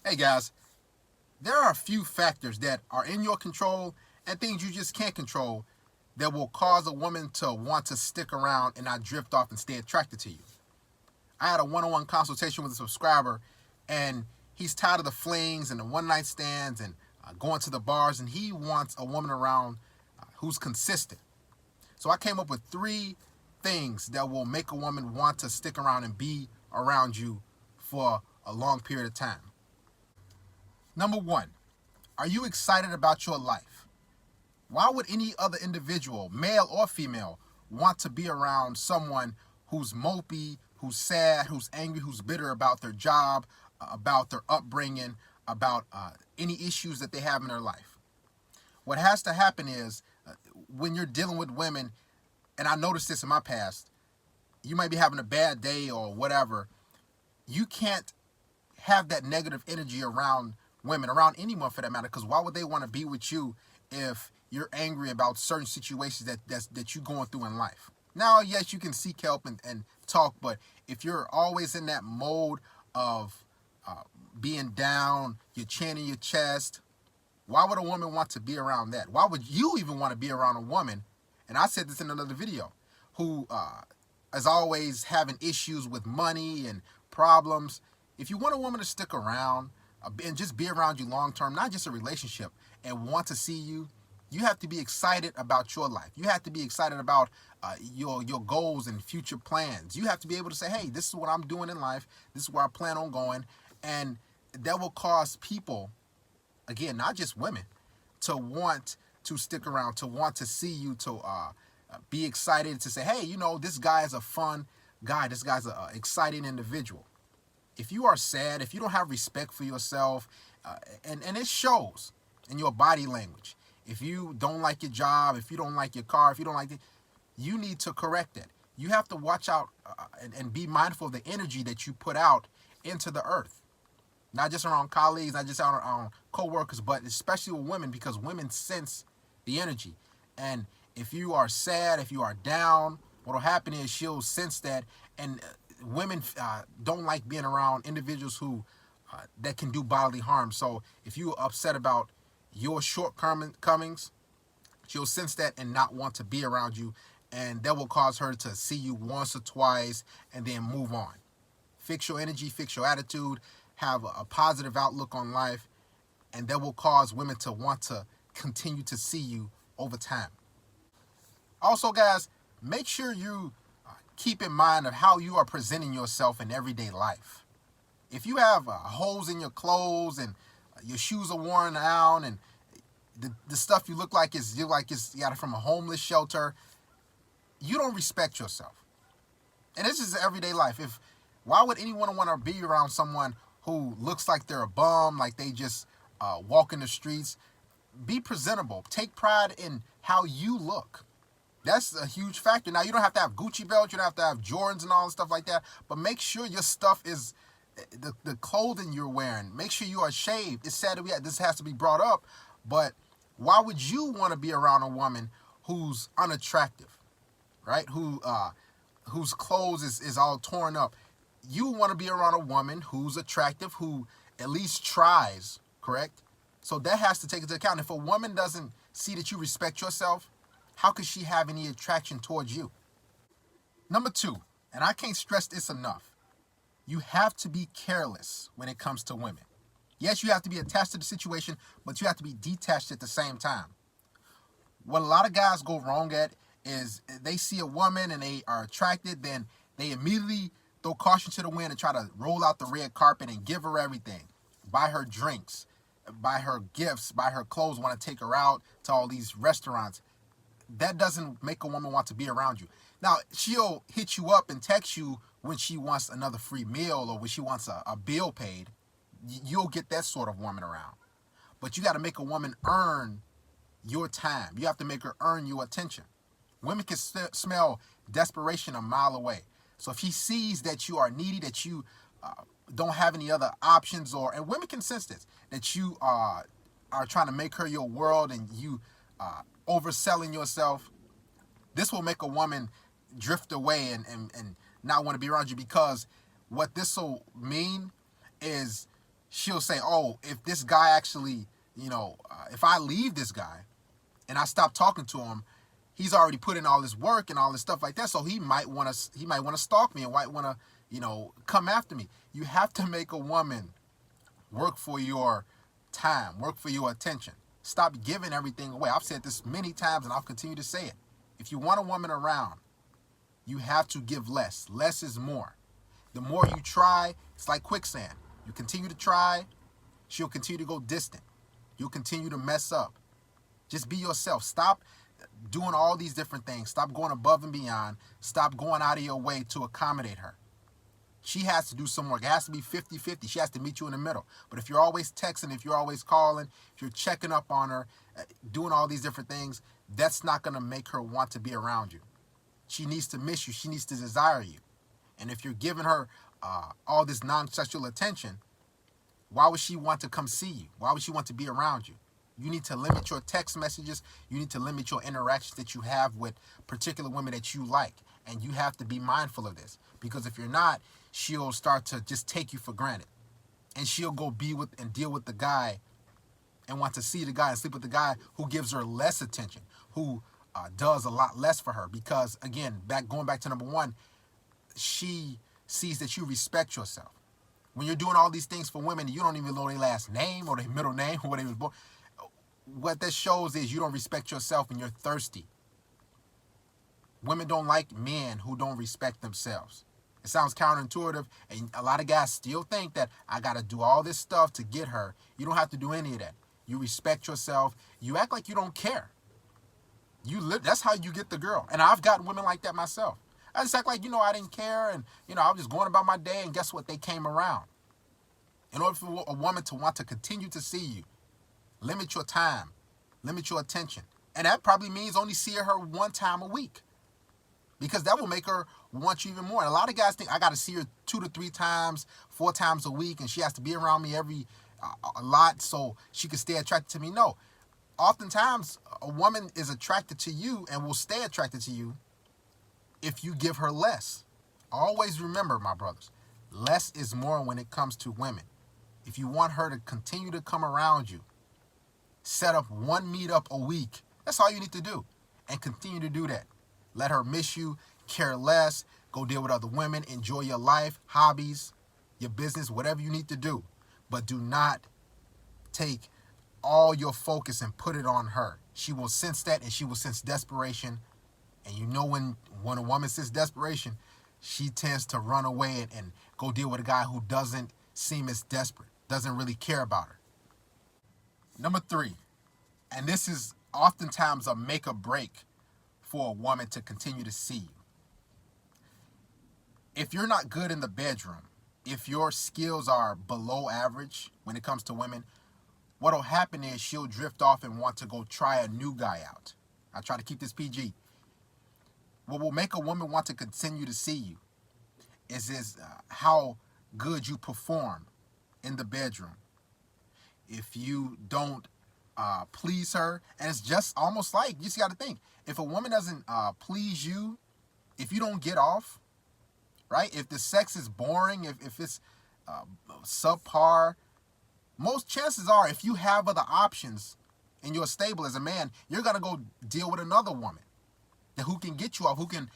Hey guys, there are a few factors that are in your control and things you just can't control that will cause a woman to want to stick around and not drift off and stay attracted to you. I had a one-on-one consultation with a subscriber, and he's tired of the flings and the one-night stands and going to the bars, and he wants a woman around who's consistent. So I came up with three things that will make a woman want to stick around and be around you for a long period of time. Number one, are you excited about your life? Why would any other individual, male or female, want to be around someone who's mopey, who's sad, who's angry, who's bitter about their job, about their upbringing, about any issues that they have in their life? What has to happen is when you're dealing with women, and I noticed this in my past, you might be having a bad day or whatever. You can't have that negative energy around women, around anyone for that matter, because why would they want to be with you if you're angry about certain situations that you're going through in life? Now, yes, you can seek help and talk, but if you're always in that mode of being down, you're chanting your chest, why would a woman want to be around that? Why would you even want to be around a woman? And I said this in another video, who is always having issues with money and problems. If you want a woman to stick around and just be around you long term, not just a relationship, and want to see you, you have to be excited about your life. You have to be excited about your goals and future plans. You have to be able to say, hey, this is what I'm doing in life. This is where I plan on going. And that will cause people, again, not just women, to want to stick around, to want to see you, to be excited, to say, hey, this guy is a fun guy. This guy's an exciting individual. If you are sad, if you don't have respect for yourself, and it shows in your body language, if you don't like your job, if you don't like your car, if you don't like it, you need to correct it. You have to watch out and be mindful of the energy that you put out into the earth. Not just around colleagues, not just around co-workers, but especially with women, because women sense the energy. And if you are sad, if you are down, what will happen is she'll sense that. And women don't like being around individuals who that can do bodily harm. So if you're upset about your shortcomings, she'll sense that and not want to be around you. And that will cause her to see you once or twice and then move on. Fix your energy, fix your attitude, have a positive outlook on life, and that will cause women to want to continue to see you over time. Also, guys, make sure you keep in mind of how you are presenting yourself in everyday life. If you have holes in your clothes and your shoes are worn out and the stuff you look like is you got it from a homeless shelter, you don't respect yourself. And this is everyday life. Why would anyone want to be around someone who looks like they're a bum, like they just walk in the streets? Be presentable. Take pride in how you look. That's a huge factor. Now, you don't have to have Gucci belts, you don't have to have Jordans and all stuff like that, but make sure your stuff is the clothing you're wearing. Make sure you are shaved. It's sad that this has to be brought up, but why would you want to be around a woman who's unattractive, right? Whose clothes is all torn up? You want to be around a woman who's attractive, who at least tries, correct? So that has to take into account. If a woman doesn't see that you respect yourself, how could she have any attraction towards you? Number two, and I can't stress this enough, you have to be careless when it comes to women. Yes, you have to be attached to the situation, but you have to be detached at the same time. What a lot of guys go wrong at is they see a woman and they are attracted, then they immediately throw caution to the wind and try to roll out the red carpet and give her everything. Buy her drinks, buy her gifts, buy her clothes, want to take her out to all these restaurants. That doesn't make a woman want to be around you. Now, she'll hit you up and text you when she wants another free meal or when she wants a bill paid. You'll get that sort of woman around. But you got to make a woman earn your time. You have to make her earn your attention. Women can smell desperation a mile away. So if she sees that you are needy, that you don't have any other options, and women can sense this, that you are trying to make her your world and you overselling yourself, this will make a woman drift away and not want to be around you, because what this will mean is she'll say, oh, if this guy actually, if I leave this guy and I stop talking to him, he's already put in all this work and all this stuff like that, so he might want to stalk me and might want to, come after me. You have to make a woman work for your time, work for your attention. Stop giving everything away. I've said this many times and I'll continue to say it. If you want a woman around, you have to give less. Less is more. The more you try, it's like quicksand. You continue to try, she'll continue to go distant. You'll continue to mess up. Just be yourself. Stop doing all these different things. Stop going above and beyond. Stop going out of your way to accommodate her. She has to do some work. It has to be 50-50. She has to meet you in the middle. But if you're always texting, if you're always calling, if you're checking up on her, doing all these different things, that's not going to make her want to be around you. She needs to miss you. She needs to desire you. And if you're giving her all this non-sexual attention, why would she want to come see you? Why would she want to be around you? You need to limit your text messages. You need to limit your interactions that you have with particular women that you like. And you have to be mindful of this. Because if you're not, she'll start to just take you for granted. And she'll go be with and deal with the guy and want to see the guy and sleep with the guy who gives her less attention, who does a lot less for her. Because, again, going back to number one, she sees that you respect yourself. When you're doing all these things for women, you don't even know their last name or their middle name or where they was born. What that shows is you don't respect yourself and you're thirsty. Women don't like men who don't respect themselves. It sounds counterintuitive, and a lot of guys still think that I got to do all this stuff to get her. You don't have to do any of that. You respect yourself. You act like you don't care. That's how you get the girl. And I've gotten women like that myself. I just act like, I didn't care, and, I was just going about my day, and guess what? They came around. In order for a woman to want to continue to see you, limit your time, limit your attention. And that probably means only seeing her one time a week, because that will make her want you even more. And a lot of guys think I got to see her 2 to 3 times, 4 times a week, and she has to be around me a lot so she can stay attracted to me. No. Oftentimes, a woman is attracted to you and will stay attracted to you if you give her less. Always remember, my brothers, less is more when it comes to women. If you want her to continue to come around you, set up one meetup a week. That's all you need to do. And continue to do that. Let her miss you, care less, go deal with other women, enjoy your life, hobbies, your business, whatever you need to do. But do not take all your focus and put it on her. She will sense that, and she will sense desperation. And when a woman senses desperation, she tends to run away and go deal with a guy who doesn't seem as desperate, doesn't really care about her. Number 3, and this is oftentimes a make or break for a woman to continue to see you. If you're not good in the bedroom, if your skills are below average when it comes to women, what'll happen is she'll drift off and want to go try a new guy out. I try to keep this PG. What will make a woman want to continue to see you is how good you perform in the bedroom. If you don't please her, and it's just almost like, you just got to think, if a woman doesn't please you, if you don't get off, right? If the sex is boring, if it's subpar, most chances are, if you have other options and you're stable as a man, you're going to go deal with another woman who can get you off, who can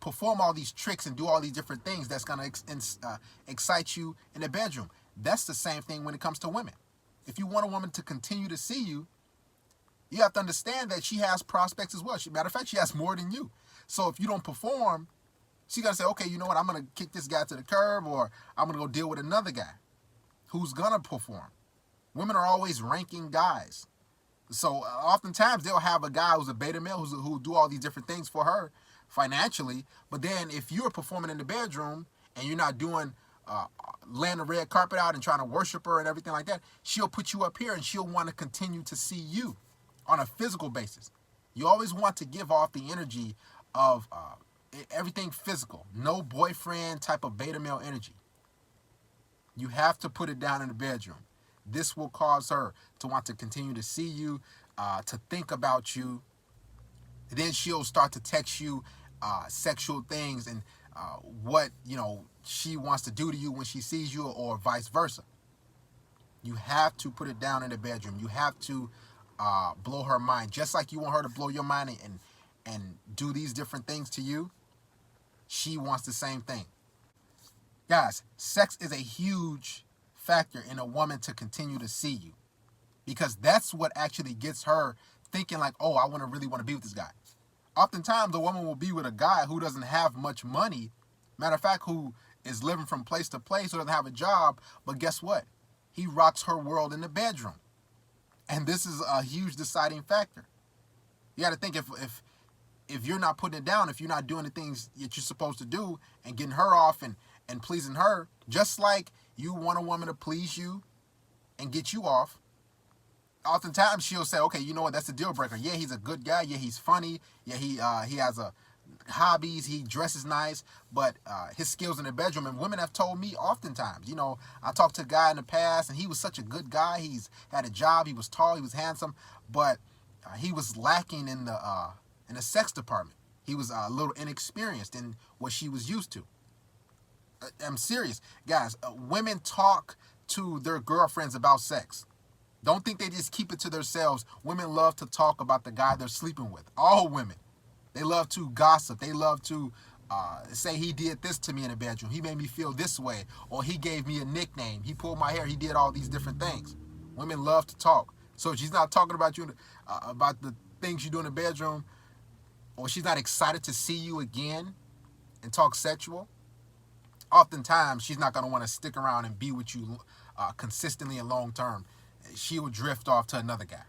perform all these tricks and do all these different things that's going to excite you in the bedroom. That's the same thing when it comes to women. If you want a woman to continue to see you, you have to understand that she has prospects as well. Matter of fact, she has more than you. So if you don't perform, she's going to say, okay, you know what, I'm going to kick this guy to the curb, or I'm going to go deal with another guy who's going to perform. Women are always ranking guys. So oftentimes they'll have a guy who's a beta male who'll do all these different things for her financially. But then if you're performing in the bedroom and you're not doing laying the red carpet out and trying to worship her and everything like that, she'll put you up here and she'll want to continue to see you on a physical basis. You always want to give off the energy of everything physical. No boyfriend type of beta male energy. You have to put it down in the bedroom. This will cause her to want to continue to see you, to think about you. Then she'll start to text you sexual things and what she wants to do to you when she sees you, or vice versa. You have to put it down in the bedroom. You have to blow her mind, just like you want her to blow your mind and do these different things to you. She wants the same thing. Guys, sex is a huge factor in a woman to continue to see you, because that's what actually gets her thinking like, oh, I really want to be with this guy. Oftentimes, a woman will be with a guy who doesn't have much money. Matter of fact, who is living from place to place, who doesn't have a job. But guess what? He rocks her world in the bedroom. And this is a huge deciding factor. You got to think, if you're not putting it down, if you're not doing the things that you're supposed to do and getting her off and pleasing her, just like you want a woman to please you and get you off, oftentimes she'll say, okay, you know what, that's a deal breaker. Yeah, he's a good guy. Yeah, he's funny. Yeah, he has a hobbies. He dresses nice, but his skills in the bedroom. And women have told me oftentimes, I talked to a guy in the past, and he was such a good guy. He's had a job. He was tall. He was handsome, but he was lacking in the sex department. He was a little inexperienced in what she was used to. I'm serious, guys. Women talk to their girlfriends about sex. Don't think they just keep it to themselves. Women love to talk about the guy they're sleeping with. All women. They love to gossip. They love to say he did this to me in the bedroom. He made me feel this way. Or he gave me a nickname. He pulled my hair. He did all these different things. Women love to talk. So if she's not talking about you, about the things you do in the bedroom, or she's not excited to see you again and talk sexual, oftentimes she's not going to want to stick around and be with you consistently and long term. She will drift off to another guy.